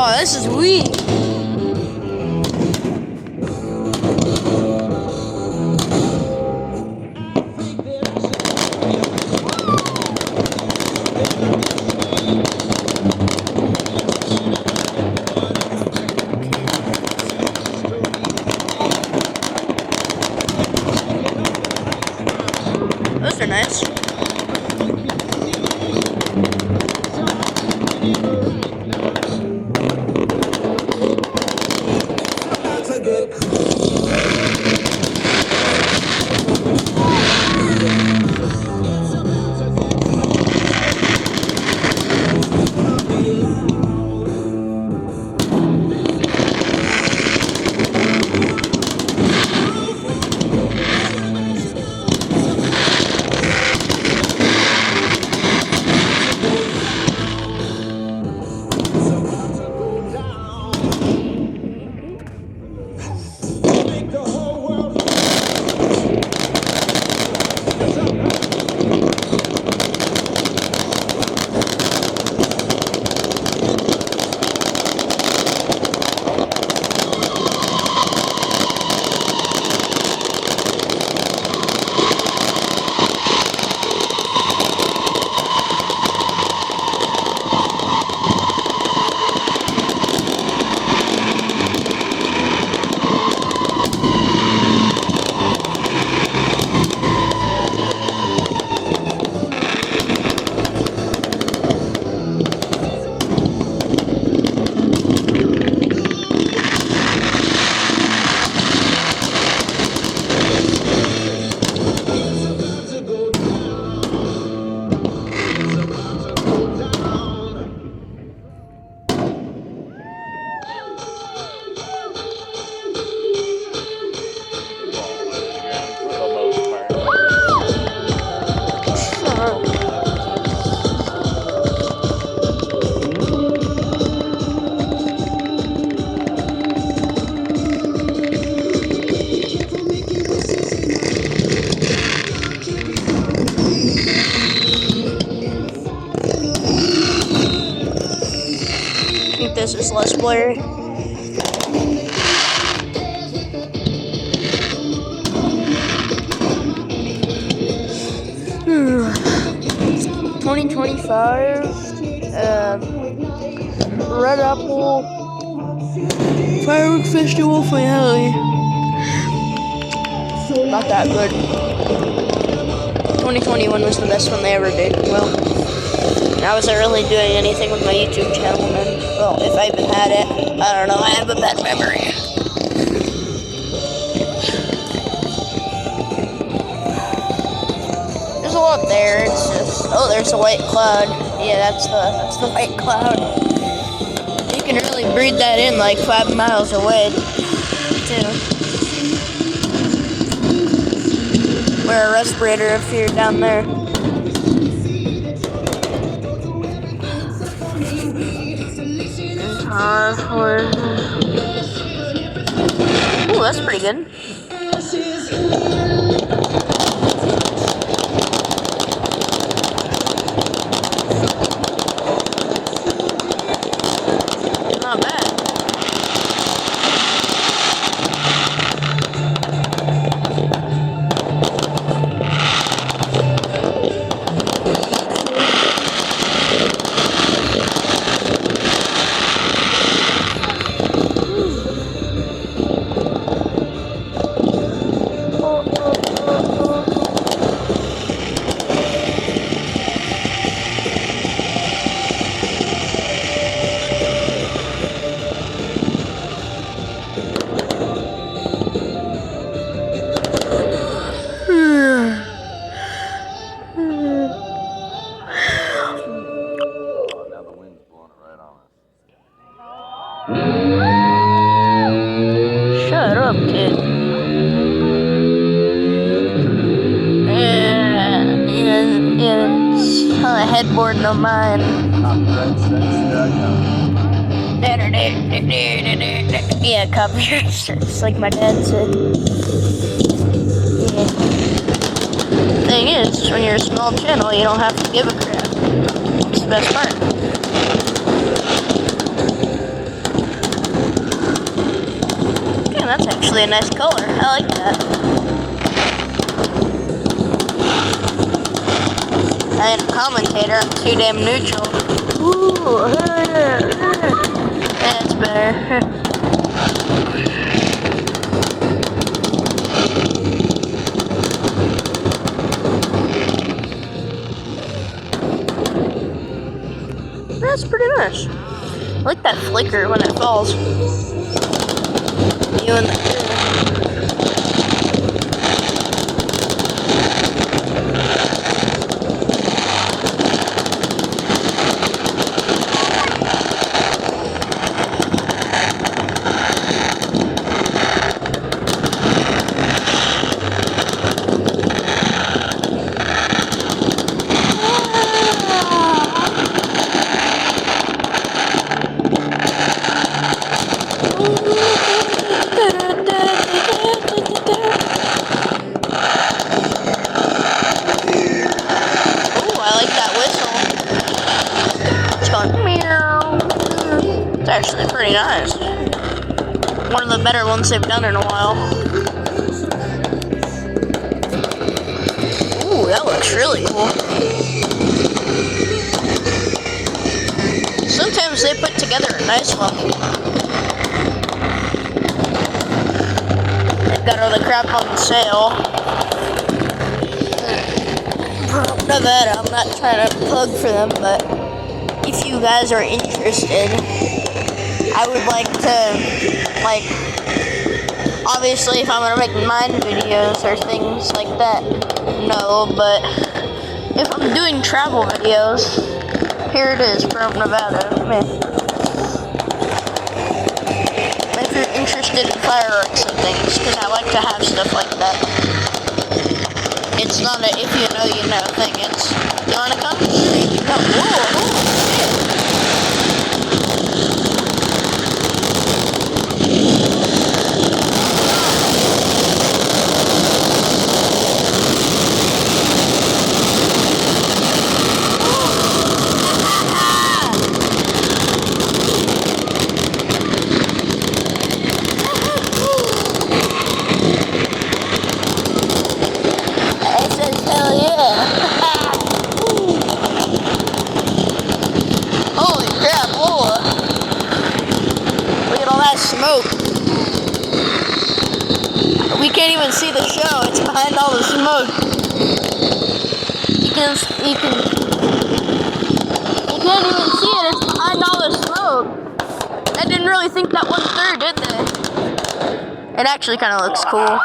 Oh, this is weak. Those are nice. I think this is less blurry. Hmm. 2025 Red Apple Firework Festival finale. Not that good. 2021 was the best one they ever did. Well, I wasn't really doing anything with my YouTube channel then. Well, if I even had it, I don't know. I have a bad memory. There's a lot there. It's just there's a white cloud. Yeah, that's the white cloud. You can really breathe that in like 5 miles away, too. Wear a respirator if you're down there. Ooh, that's pretty good. Not bad. Shut up, kid. It's on a headboard, no mine. Yeah, copyright strikes, like my dad said. Yeah. Thing is, when you're a small channel, you don't have to give a crap. It's the best part. that's actually a nice color. I like that. I ain't a commentator. I'm too damn neutral. Ooh, that's better. That's pretty nice. I like that flicker when it falls. You and the... It's actually pretty nice. One of the better ones they've done in a while. Ooh, that looks really cool. Sometimes they put together a nice one. They've got all the crap on sale. Nevada, I'm not trying to plug for them, but if you guys are interested, I would like to, like, obviously if I'm gonna make mine videos or things like that, no, but if I'm doing travel videos, here it is from Nevada. If you're interested in fireworks and things, because I like to have stuff like that. It's not a if you know, you know thing. It's, you wanna come? Smoke. We can't even see the show. It's behind all the smoke. You can't even see it. It's behind all the smoke. I didn't really think that one through, did they? It actually kind of looks cool.